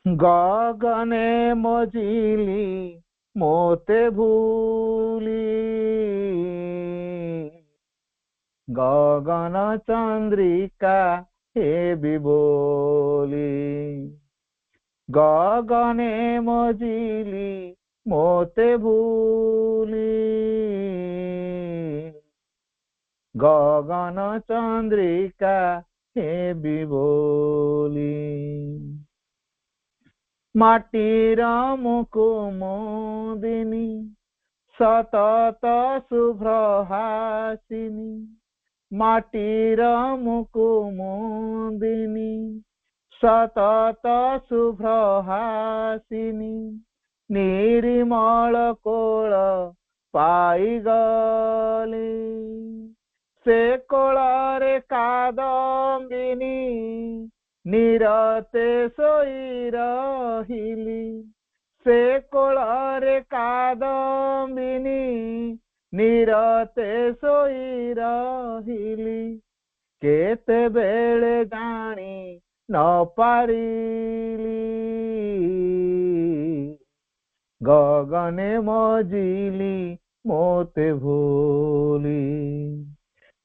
गगने मजिली मोते भूली गगन चंद्रिका हे बोली गगने मजिली मोते भूली गगन चंद्रिका हे बोली माटीर मुकुमुदिनी सतत शुभ्रहासिनी माटीर मुकुमुदिनी सतत शुभ्रहासिनी निर्मल कोल पाईगली से कोଳରେ कादम्बिनी निरते सोई रहिली से कोଳରେ कादम्बिनी निरते सोई रहिली केतेबेले जानी न पारिली गगने मजिली मोते भूली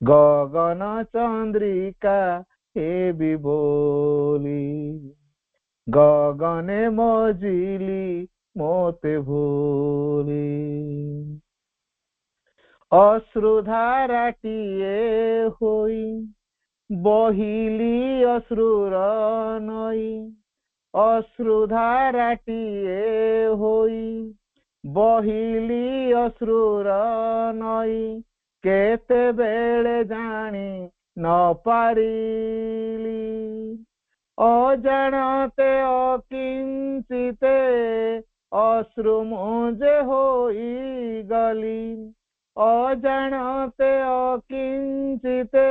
गगन चंद्रिका हे बोली गगने मजिली मोते भूली अश्रुधाराटिए होई बहिली अश्रुर नई अश्रुधाराटिए होई बहिली अश्रुर नई केतेबेले जानी न पारिली अजाणते अकिंचिते अश्रु मुझे होई गली अजाणते अकिंचिते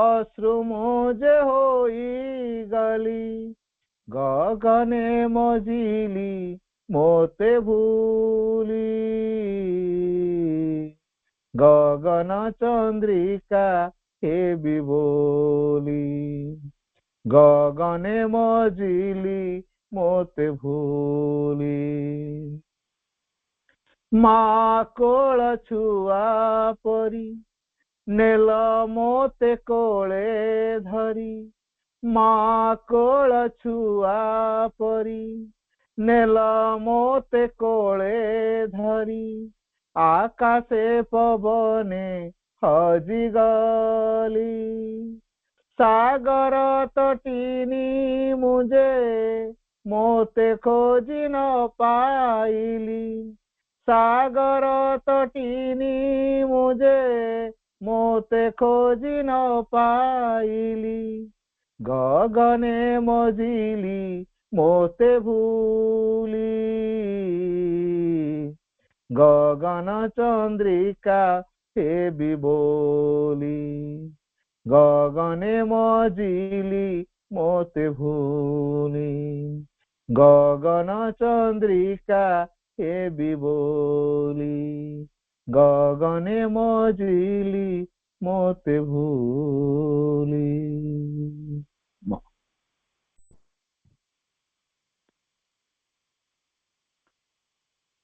अश्रु मुझे होई गली गगने मजिली मोते भूली गगन चंद्रिका हे बोली गगने मजिली मोते भूली माँ कोल छुआ परी नेल मोते कोले धरी माँ कोल छुआ परी नेल मोते कोले धरी आकाशे पवने हजी गली सागर तटीनी मुझे मोते खोजी न पाइली सागर तटीनी मुझे मोते खोजी न पाइली गगने मजिली मोते भूली गगन चंद्रिका हे बोली गगने मजिली मोते भूली गगन चंद्रिका हे बोली गगने मजिली मोते भूली।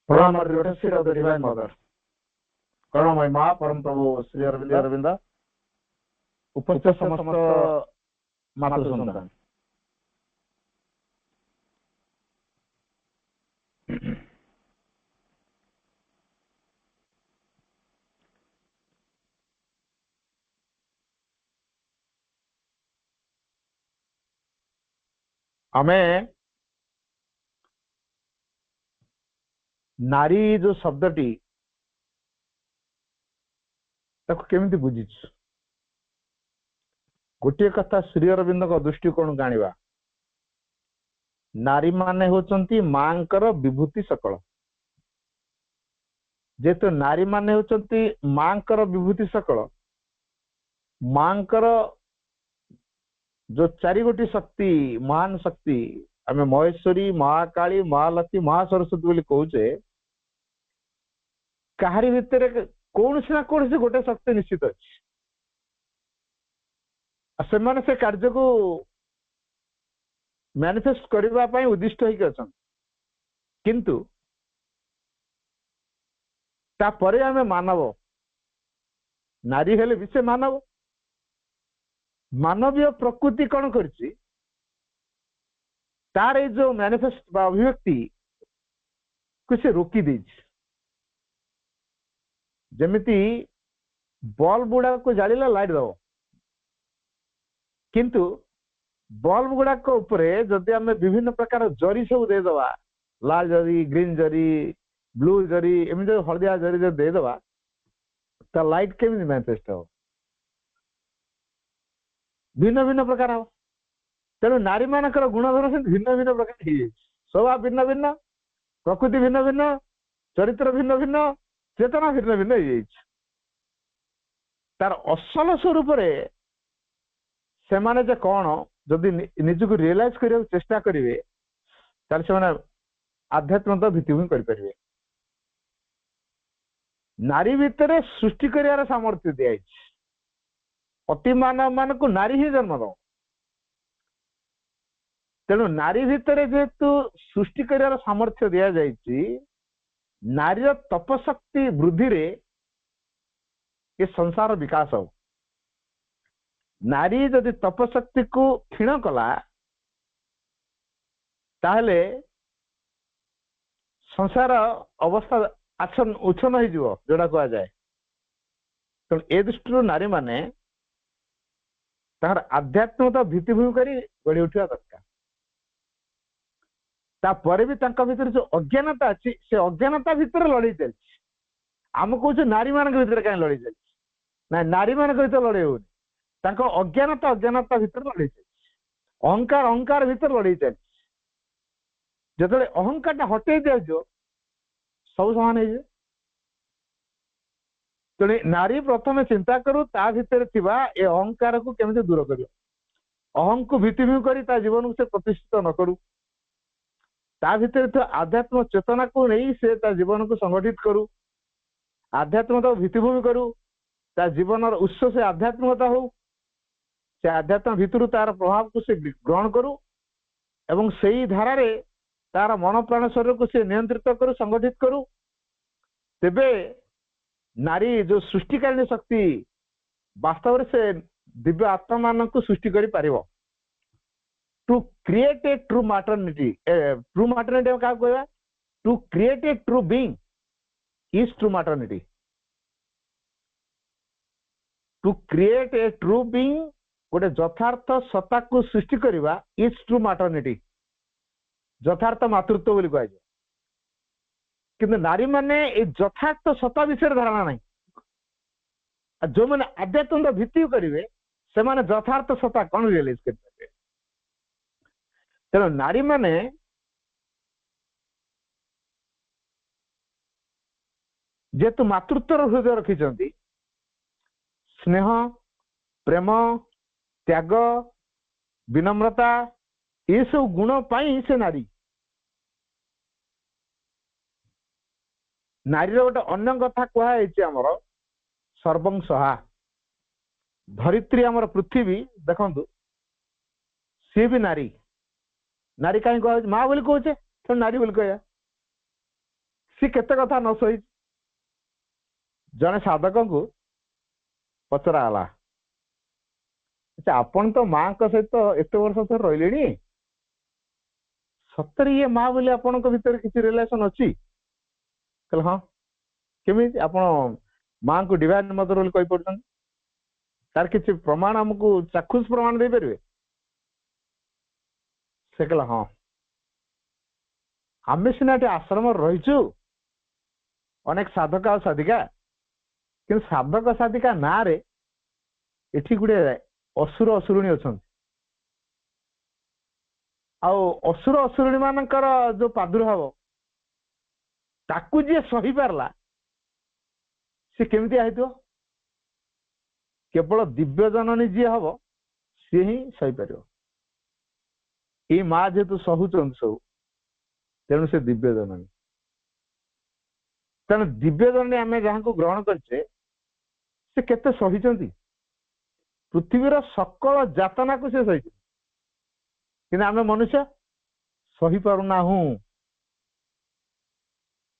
प्रणाम Lotus of the Divine Mother. करुणामय माँ परम प्रभु श्री अरविंद उपस्थित समस्त मातृ संतान हमें नारी जो शब्दटी केमिति बुझीछु गोटे कथा श्री अरविंद दृष्टिकोण जानिबा नारी माने होचंती मांकर विभूति सकल जेतु नारी माने होचंती मांकर विभूति सकल मांकर जो चारि गोटी शक्ति महान शक्ति आमे महेश्वरी महाकाली महालक्ष्मी महासरस्वती बोली कहूचे काहारी भितर कौन ना कौन से गोटे शक्ति निश्चित अच्छी से कार्य को ମ୍ୟାନିଫେଷ୍ଟ କରିବା ପାଇଁ ଉଦ୍ଦିଷ୍ଟ ହେଇକି ଅଛନ୍ତି। କିନ୍ତୁ ତାପରେ ଆମେ ମାନବ, ନାରୀ ହେଲେ ବି ସେ ମାନବ, ମାନବୀୟ ପ୍ରକୃତି କଣ କରିଛି, ତାର ଏଇ ଯୋଉ ମ୍ୟାନିଫେଷ୍ଟ ବା ଅଭିବ୍ୟକ୍ତି କୁ ସେ ରୋକି ଦେଇଛି। ଯେମିତି ବଲ୍ବ ଗୁଡାକୁ ଜାଳିଲା ଲାଇଟ୍ ଦବ, କିନ୍ତୁ ବଲ୍ବ ଗୁଡାକ ଉପରେ ଯଦି ଆମେ ବିଭିନ୍ନ ପ୍ରକାର ଜରି ସବୁ ଦେଇଦବା, ଲାଲ ଜରି, ଗ୍ରୀନ ଜରି, ବ୍ଲୁ ଜରି, ଏମିତି ହଳଦିଆ ଜରି ଯଦି ଦେଇଦବା, ତା ଲାଇଟ୍ କେମିତି ମ୍ୟାନିଫେଷ୍ଟ ହବ? ଭିନ୍ନ ଭିନ୍ନ ପ୍ରକାର ହବ। ତେଣୁ ନାରୀ ମାନଙ୍କର ଗୁଣଧର୍ମ ସେମିତି ଭିନ୍ନ ଭିନ୍ନ ପ୍ରକାର ହେଇଯାଇଛି। ସ୍ୱଭାବ ଭିନ୍ନ ଭିନ୍ନ, ପ୍ରକୃତି ଭିନ୍ନ ଭିନ୍ନ, ଚରିତ୍ର ଭିନ୍ନ ଭିନ୍ନ, ଚେତନା ଭିନ୍ନ ଭିନ୍ନ ହେଇଯାଇଛି। ତାର ଅସଲ ସ୍ୱରୂପରେ ସେମାନେ ଯେ କଣ ଯଦି ନିଜକୁ ରିଏଲାଇଜ କରିବାକୁ ଚେଷ୍ଟା କରିବେ, ତାହେଲେ ସେମାନେ ଆଧ୍ୟାତ୍ମିକ ଭିତ୍ତିଭୂମି କରିପାରିବେ। ନାରୀ ଭିତରେ ସୃଷ୍ଟି କରିବାର ସାମର୍ଥ୍ୟ ଦିଆଯାଇଛି। ଅତି ମାନବ ମାନଙ୍କୁ ନାରୀ ହିଁ ଜନ୍ମ ଦବ। ତେଣୁ ନାରୀ ଭିତରେ ଯେହେତୁ ସୃଷ୍ଟି କରିବାର ସାମର୍ଥ୍ୟ ଦିଆଯାଇଛି, ନାରୀର ତପଶକ୍ତି ବୃଦ୍ଧିରେ ଏ ସଂସାର ବିକାଶ ହବ। ନାରୀ ଯଦି ତପଶକ୍ତିକୁ କ୍ଷୀଣ କଲା, ତାହେଲେ ସଂସାର ଅବସ୍ଥା ଉଚ୍ଛନ୍ନ ହେଇଯିବ, ଯୋଉଟା କୁହାଯାଏ। ତେଣୁ ଏ ଦୃଷ୍ଟିରୁ ନାରୀମାନେ ତାଙ୍କର ଆଧ୍ୟାତ୍ମିକତା ଭିତ୍ତିଭୂମି କରି ଗଢି ଉଠିବା ଦରକାର। ତାପରେ ବି ତାଙ୍କ ଭିତରେ ଯୋଉ ଅଜ୍ଞାନତା ଅଛି, ସେ ଅଜ୍ଞାନତା ଭିତରେ ଲଢେଇ ଚାଲିଛି। ଆମେ କହୁଛୁ ନାରୀ ମାନଙ୍କ ଭିତରେ କାହିଁ ଲଢେଇ ଚାଲିଛି? ନାଇଁ, ନାରୀ ମାନଙ୍କ ଭିତରେ ଲଢେଇ ହଉନି, ତାଙ୍କ ଅଜ୍ଞାନତା ଭିତରେ ଲଢେଇ ଚାଲିଛି। ଅହଙ୍କାର ଭିତରେ ଲଢେଇ ଚାଲିଛି। ଯେତେବେଳେ ଅହଙ୍କାରଟା ହଟେଇ ଦିଆଯିବ, ସବୁ ସମାନ ହେଇଯିବ। ତେଣୁ ନାରୀ ପ୍ରଥମେ ଚିନ୍ତା କରୁ ତା ଭିତରେ ଥିବା ଏ ଅହଙ୍କାରକୁ କେମିତି ଦୂର କରିବ। ଅହଂକୁ ଭିତ୍ତିଭୂମି କରି ତା ଜୀବନକୁ ସେ ପ୍ରତିଷ୍ଠିତ ନ କରୁ, ତା ଭିତରେ ଥିବା ଆଧ୍ୟାତ୍ମିକ ଚେତନାକୁ ନେଇ ସେ ତା ଜୀବନକୁ ସଂଗଠିତ କରୁ, ଆଧ୍ୟାତ୍ମିକତାକୁ ଭିତ୍ତିଭୂମି କରୁ, ତା ଜୀବନର ଉତ୍ସ ସେ ଆଧ୍ୟାତ୍ମିକତା ହଉ, ସେ ଆଧ୍ୟାତ୍ମ ଭିତରୁ ତାର ପ୍ରଭାବକୁ ସେ ଗ୍ରହଣ କରୁ ଏବଂ ସେଇ ଧାରାରେ ତାର ମନ ପ୍ରାଣ ଶରୀରକୁ ସେ ନିୟନ୍ତ୍ରିତ କରୁ, ସଂଗଠିତ କରୁ। ତେବେ ନାରୀ ଯୋଉ ସୃଷ୍ଟିକାରିଣୀ ଶକ୍ତି ବାସ୍ତବରେ ସେ ଦିବ୍ୟ ଆତ୍ମା ମାନଙ୍କୁ ସୃଷ୍ଟି କରିପାରିବ। To create a true maternity, true maternity କାହାକୁ କହିବା? To create a true being is true maternity. To create a true being, ଗୋଟେ ଯଥାର୍ଥ ସତ୍ତାକୁ ସୃଷ୍ଟି କରିବା, ଇଜ ଟ୍ରୁ ମାଟର୍ନିଟି, ଯଥାର୍ଥ ମାତୃତ୍ୱ ବୋଲି କୁହାଯାଏ। କିନ୍ତୁ ନାରୀ ମାନେ ଏଇ ଯଥାର୍ଥ ସତ୍ତା ବିଷୟରେ ଧାରଣା ନାହିଁ। ଯୋଉମାନେ ଆଧ୍ୟାତ୍ମିକ ଭିତ୍ତି କରିବେ, ସେମାନେ ଯଥାର୍ଥ ସତ୍ତା କଣ ରିଏଲାଇଜ କରିପାରିବେ। ତେଣୁ ନାରୀ ମାନେ ଯେହେତୁ ମାତୃତ୍ୱର ହୃଦୟ ରଖିଛନ୍ତି, ସ୍ନେହ, ପ୍ରେମ, ତ୍ୟାଗ, ବିନମ୍ରତା, ଏସବୁ ଗୁଣ ପାଇଁ ସେ ନାରୀ। ନାରୀର ଗୋଟେ ଅନ୍ୟ କଥା କୁହାଯାଇଛି ଆମର ସର୍ବଂ ସହା। ଧରିତ୍ରୀ ଆମର ପୃଥିବୀ ଦେଖନ୍ତୁ, ସିଏ ବି ନାରୀ। ନାରୀ କାହିଁ କୁହାଯାଉଛି? ମା ବୋଲି କହୁଛେ, ତେଣୁ ନାରୀ ବୋଲି କହିବା। ସିଏ କେତେ କଥା ନ ସହିଛି। ଜଣେ ସାଧକଙ୍କୁ ପଚରା ହେଲା, ଆଚ୍ଛା ଆପଣ ତ ମାଙ୍କ ସହିତ ଏତେ ବର୍ଷ ଧରି ରହିଲେଣି, ସତରେ ଇଏ ମା ବୋଲି ଆପଣଙ୍କ ଭିତରେ କିଛି ରିଲେସନ ଅଛି? କହିଲେ ହଁ। କେମିତି ଆପଣ ମାଙ୍କୁ ଡିଭାଇନ ମଦର ବୋଲି କହିପାରୁଛନ୍ତି? ତାର କିଛି ପ୍ରମାଣ ଆମକୁ ଚାକ୍ଷୁଷ ପ୍ରମାଣ ଦେଇପାରିବେ? ସେ କହିଲା ହଁ, ଆମେ ସିନା ଏଠି ଆଶ୍ରମରେ ରହିଛୁ, ଅନେକ ସାଧକ ଆଉ ସାଧିକା, କିନ୍ତୁ ସାଧକ ସାଧିକା ନାଁରେ ଏଠି ଗୋଟେ ଅସୁର ଅସୁରୁଣୀ ଅଛନ୍ତି। ଆଉ ଅସୁର ଅସୁରୁଣୀ ମାନଙ୍କର ଯୋଉ ପ୍ରାଦୁର୍ଭାବ, ତାକୁ ଯିଏ ସହିପାରିଲା, ସେ କେମିତିଆ ହେଇଥିବ? କେବଳ ଦିବ୍ୟ ଜନନୀ ଯିଏ ହବ, ସିଏ ହିଁ ସହିପାରିବ। ଏଇ ମା ଯେହେତୁ ସହୁଛନ୍ତି ସବୁ, ତେଣୁ ସେ ଦିବ୍ୟ ଜନନୀ। ତେଣୁ ଦିବ୍ୟ ଜନନୀ ଆମେ ଯାହାକୁ ଗ୍ରହଣ କରିଛେ, ସେ କେତେ ସହିଛନ୍ତି? ପୃଥିବୀର ସକଳ ଯାତନାକୁ ସେ ସହିଛନ୍ତି। कि आम मनुष्य सही पारुना हूँ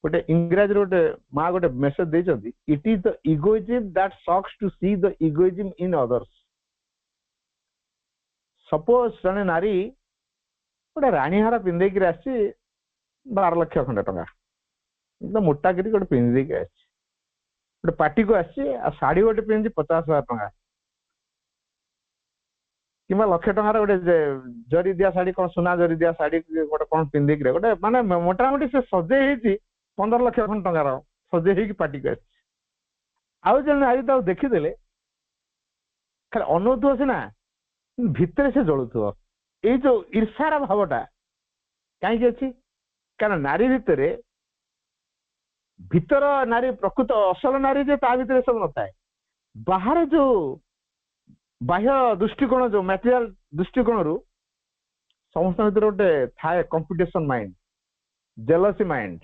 गोटे इंग्राजी गोटे माँ गोटे मेसेज देती it is the egoism that shocks to see the egoism in others suppose जने नारी गोटे राणीहार पिंधेक आसी 12 लाख खंडे टंका एकदम मोटा करी गोटे पिंधेक आसी गोटे पार्टी को आसी शाढ़ी गोटे पिंधि 50,000 टंका कि लक्षे टंकार गोटे जरी दिया शाढ़ी कौन सुना जरी दिया शाढ़ी गोटे कौन पिंधिक गोटे माने मोटामोटी से सजे 15 लाख खंड टंकार सजे पार्टी को आउ जन नारी तो देखीदे खाली अनौथुव सीना भितर से जलुव ये जो ईर्षार भावटा कहीं अच्छी कारण नारी भितर भीतर नारी प्रकृत असल नारी जे ता भितर सब नए बाहर जो बाह्य दृष्टिकोण जो मटेरियल दृष्टिकोण रु समस्त भीतर गोटे थाए कंपिटिशन माइंड जेलसी माइंड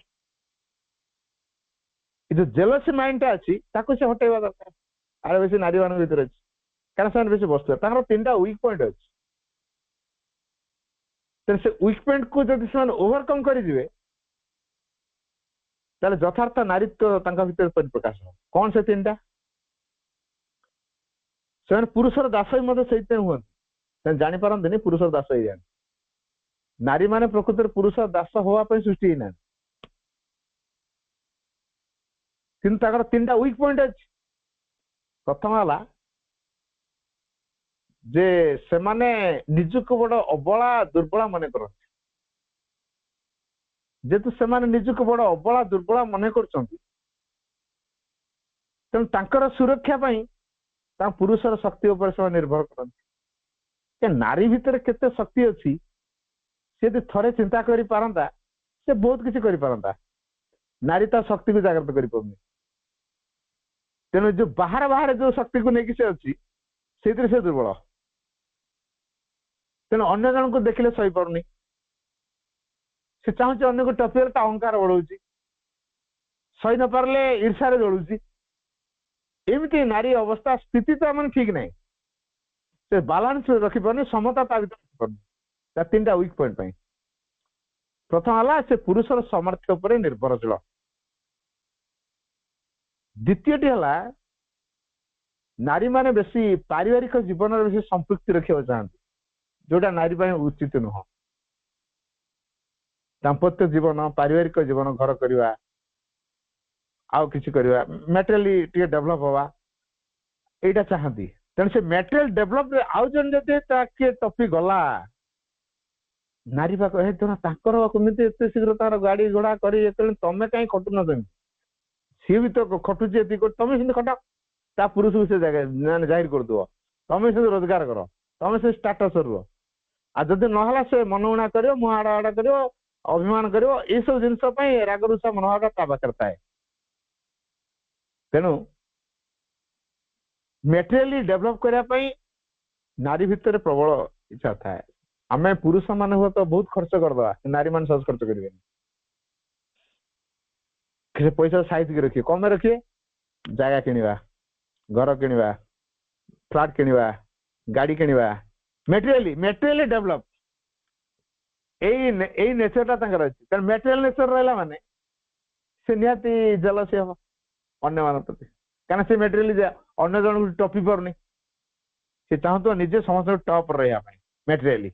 जो जेलसी माइंड टा अच्छी ताको से हटेवा दरकार आरे बेसी नारी मान भीतर अच्छी कारण से बेसी वस्तु तार 3टा वीक पॉइंट अच्छी तेरे से वीक पॉइंट को जब से ओवरकम करेंगे ताले यथार्थ नारीत्व तांका भीतर परिप्रकाश हो कौन से 3टा से पुरुषर दास ही हूँ जानी पारती पुरुषर दास ही जाए नारी माने प्रकृत पुरुष दास होवाई सृष्टि होना किंतु ताकर 3टा वीक पॉइंट अच्छी प्रथम है जे से माने निजुक बड़ अबला दुर्बला मन कर जेतु से माने निजुक बड़ अबला दुर्बला मन कर तेणु सुरक्षा पाई पुरुषर शक्ति उपर से निर्भर करते नारी भितर केते शक्ति अच्छी से थरे चिंता करि पारंता से बहुत किसी करि पारंता नारी ता शक्ति को जागृत करि पाउनी तेणु जो बाहर बाहर जो शक्ति को लेकिन से अच्छी से दुर्बल तेणु अन्य जन को देखले सही पारुनी से चाहूँ अन्य को टपियर ता अहंकार बढ़ाऊँ सही न पारे ईर्षार जलुची एमती नारी अवस्था स्थिति तो मैंने ठीक नहीं से बालांस रखिपारे समता ता भर 3टा वीक पॉइंट प्रथम है से पुरुषर सामर्थ्य उपर निर्भरशील द्वितीयटी है नारी माने बेसी पारिवारिक जीवन में बेसी संपृक्ति रखा चाहती जोटा नारी उचित नुह दाम्पत्य जीवन पारिवारिक जीवन घर करवा आउ किसी करवा मेटेरियली टे डेवलप हवा एटा चाहती तेणु से मेटेरियल डेवलप आउ जन जदि किए टपी गला नारी पाक कमी शीघ्र तार गाड़ी घोड़ा कर तमें कहीं खटुन तुम सी भी तो खटुचे तुम से खट ता पुरुष को से जाहिर कर दो तुम से रोजगार कर तुम से स्टाटस रुह आ जदि ना से मनउणा कर मुह आड़ा आड़ा कर अभिमान कर सब जिनस रागरुषा मनोभाव ता पाखे थाए तेणु मेटेरियली डेवलप करने नारी भितर प्रबल इच्छा थाए आम पुरुष मान हुए तो बहुत खर्च करदे नारी मान सहज खर्च करेंगे पैसा साइज की रखिए कम रखिए जगह किणवा घर किणवा फ्लाट किणवा गाड़ी किणवा मेटेरियली डेवलप यही नेचरटा अच्छी मेटेरियल नेचर रहा माने से निहाती जेलसी हम अन्य मान प्रति क्या से मेटेरियल अन्य जन को टपी पारनी से चाहू तो निजे समस्त टप रहा मेटेरियली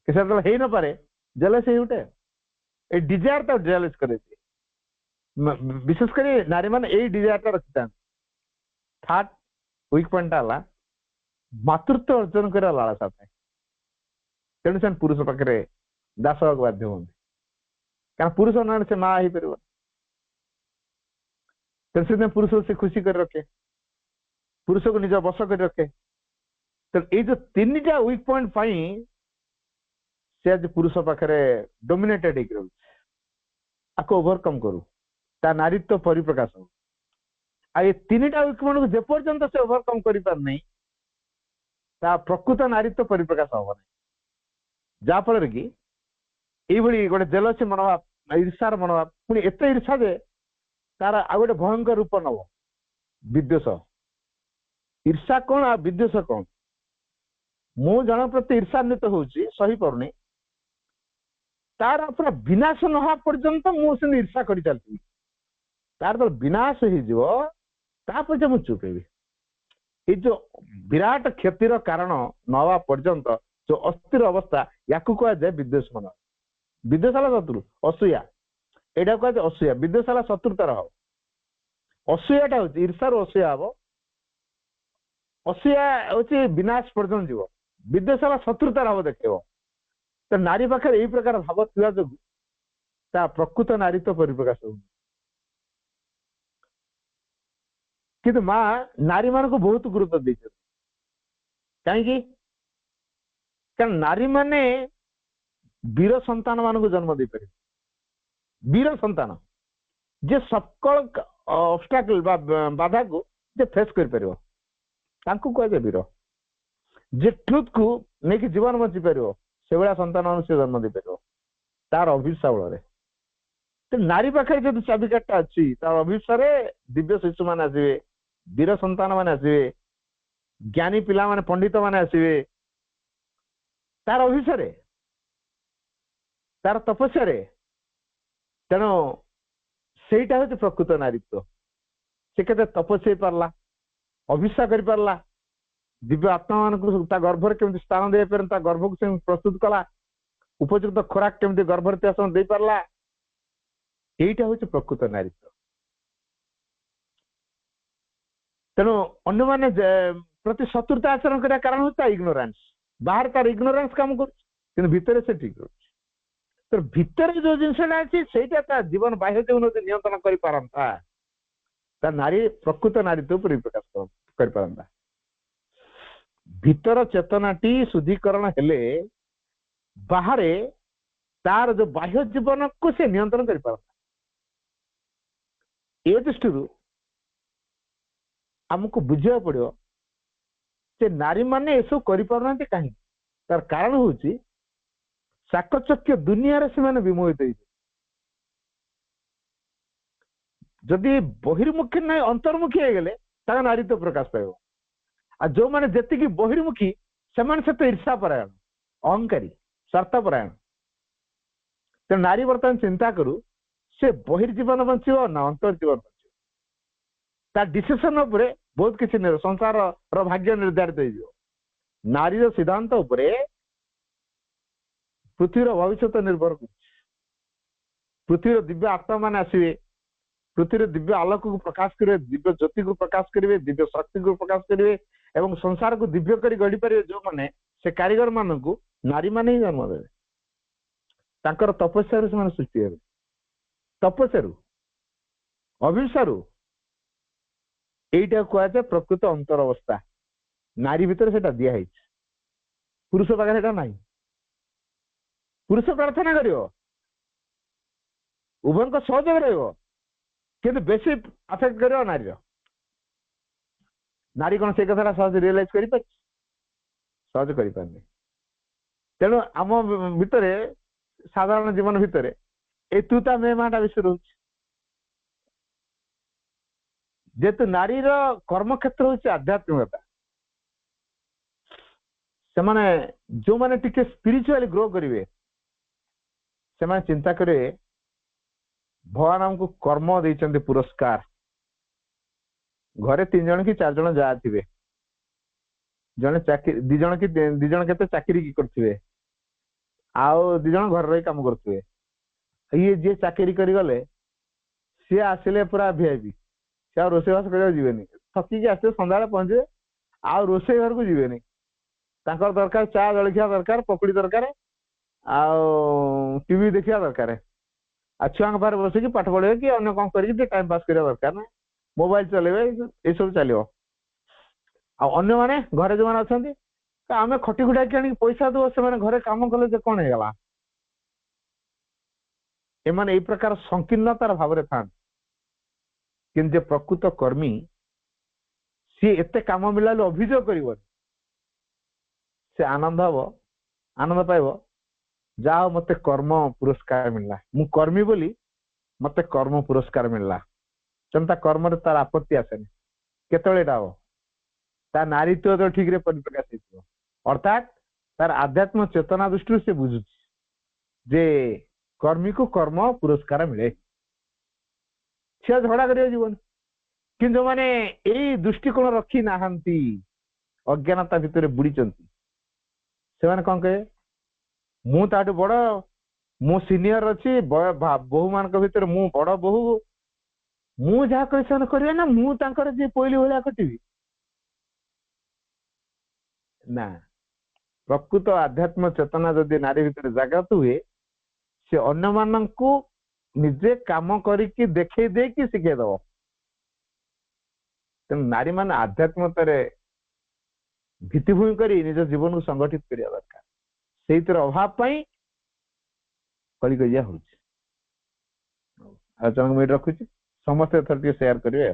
कि हो न पारे जेलस गोटे डिजायर तो जेलस करे विशेषकर नारी मैंने यही डिजायर रखी था थर्ड वीक पॉइंट है मातृत्व अर्जन कर लालसा तेणु से पुरुष पाखे दास होगा बाध्य हमें क्या पुरुष न से माँ हो पार तेणु पुरुष से खुशी कर रखे पुरुष को निज बस कर रखे तो ये जो 3टा वीक पॉइंट से आज पुरुष पाखे डोमिनेटेड हो ओवरकम करू ता नारीत्व परिप्रकाश हो ये 3टा वीक पॉइंट को जेपर्यंत से ओवरकम कर पारनी ता प्रकृत नारीत्व परिप्रकाश हम जाफल कि ये गोटे जेलसी मनोभाव ईर्षार मनोभाव पुणी एत ईर्षा जे तार आ गए भयंकर रूप नब विद्वेष ईर्षा कौन आ विद्वेष कौन मु जन प्रति ईर्षान्वित होची सही पारुनी तार पूरा विनाश न हवा पर्यंत मुझे ईर्षा कर चलती तार तो विनाश हो मु चुप हेबी ये जो विराट क्षतिर कारण न हवा पर्यंत जो अस्थिर अवस्था या कह जाए विद्वेष मन विद्वेष है शत्रु असूया यहाँ कह जाए असूया विद्वेष है शत्रुतार हम असूयाटा हूँ ईर्षार असूया हम असूया हूँ विनाश पर्यंत जीव विद्वेष है शत्रुतार हम देखेब तो नारी पाखे यही प्रकार भाव था जो प्रकृत नारीत्व परिप्रकाश हो किंतु माँ नारी मान को बहुत गुरुत्व दे कहीं कारण नारी माने वीर संतान मान को जन्म दे पारे वीर संतान जे सकल ऑब्स्टैकल बाधा को जे फेस कर पारिबो तांको कह वीर जे ट्रुथ को लेकिन जीवन बची पार से भाया संतान से जन्म दे पार तार अभिप्सा बल तो नारी पाखे जो चाबिकाटा अच्छी तार अभिप्सा दिव्य शिशु मान आसवे वीर संतान मान आसवे ज्ञानी पिला माने पंडित मान आसवे तार अभिप्सा तार तपस्या तेणु सेटा हूँ प्रकृत नारीत्व से के तपस्या पारला अभिप्सा कर पारला दिव्य आत्मा मान गर्भर केमती स्थान दे पारे गर्भ को से प्रस्तुत कला उपयुक्त खोराक केमती गर्भर दे पारला यहीटा हूँ प्रकृत नारीत्व तेणु अन्य माने प्रति शत्रुता आचरण करने कारण होता इग्नोरेंस बाहर तार इग्नोरेंस काम कर भितर से ठीक रोच तो भितर जो जिनसा अच्छी जीवन बाह्य जीवन नियंत्रण कर पारंता नारी प्रकृत नारीत्व परिप्रकाश कर पारंता भीतर चेतनाटी शुद्धिकरण हेले बाहर तार जो बाह्य जीवन को से नियंत्रण कर पारंता ए दृष्टि आमको बुझा पड़ो से नारी माने एसब कर कहीं तार कारण हूँ चाकचक्य दुनिया से विमोहित जदि बहिर्मुखी ना अंतर्मुखी हो गले नारीत्व प्रकाश पाइब आ जो मैंने जी बहिर्मुखी से ईर्षा परायण अहंकारी स्वार्थपरायण तो नारी बर्तमान चिंता करू से बहिर्जीवन बंचो ना अंतर्जीवन बंचो ता डिसीजन उपरे बहुत किसी संसार भाग्य निर्धारित हो नारी सिद्धांत उपरे पृथ्वी भविष्य निर्भर कर पृथ्वी दिव्य आत्मा मान आसवे पृथ्वी दिव्य आलोक को प्रकाश करेंगे दिव्य ज्योति को प्रकाश करेंगे दिव्य शक्ति को प्रकाश करेंगे एवं संसार को दिव्य कर गढ़ी पारे जो मैंने से कारीगर मान को नारी मान ही जन्म देवे तांकर तपस्या से सृष्टि हे तपस्या अभिप्सा यहीटा कहुए प्रकृत अंतर अवस्था नारी भितर से दिखाई पुरुष पाखे से ना पुरुष प्रार्थना कर उभय सहयोग रही बेसी अफेक्ट कर नारी नारी कौन से कथा सहज रियलाइज कर सहज कर तेणु आम भितर साधारण जीवन भितर ए तुता मे माटा विषय रोच जेतु नारीर कर्म क्षेत्र हूँ आध्यात्मिकता से माने जो माने टिके स्पिरिचुअली ग्रो करेंगे से चिंता करेंगे भगवान हमको कर्म देते पुरस्कार घरे 3 जन कि 4 जन जा थे जने चाकरी 2 जन कि 2 जन के चाकरी करते आउ 2 जन घर रही काम करते ये जी चाकरी कर गले सी आसिले पूरा वीआईपी सी रोषेबास कर थकिक आस सन्ध्या पहुंचे आउ रोषे घर को जीवे दरकार चा जलखिया दरकार पकड़ी दरकार टीवी देखा दरकार आ छुआ पाखे बसिकी पाठ पढ़े कि अन्य कौन कर टाइम पास करने दरकार ना मोबाइल चलेबे ये सब चलो अन्य माने घरे जो मैंने अच्छा आम खटी खुटा कि पैसा दो से घरे कम कले कौन होगा एमाने प्रकार संकीर्णतार भाव था कि प्रकृत कर्मी सी एते काम मिला अभियोग कर से आनंद हम आनंद पाइब जा मते कर्म पुरस्कार मिलला मु कर्मी बोली मते कर्म पुरस्कार मिलला चंता कर्म रे तार आपत्ति आसेनी केतळेटा हो ता नारीत्व तो ठीक रे परिप्रकाश हेतो अर्थात तार आध्यात्म चेतना दृष्टि से बुझुची जे कर्मी को कर्म पुरस्कार मिले से झगड़ा कर जीवन कि जो माने यही दृष्टिकोण रखी ना अज्ञानता भितर बुड़ी से कौन कहे मु ताठू बड़ मु सीनियर अच्छी बहु मान भीतर मु बड़ बहु मु जहाँ कहे से करेंगे ना मु जी पहली भाया कटिवी ना प्रकृत आध्यात्म चेतना जदि नारी भितर जागृत हुए से अन्य मानक निजे काम करके देखई देकी शिखे दब तेणु नारी मान आध्यात्मतार भित्तिभूमि कर निज जीवन को संगठित करने दरकार से अभाव कलिकजिया हो आलोचना मुझे रखुची समस्त एथर शेयर करेंगे।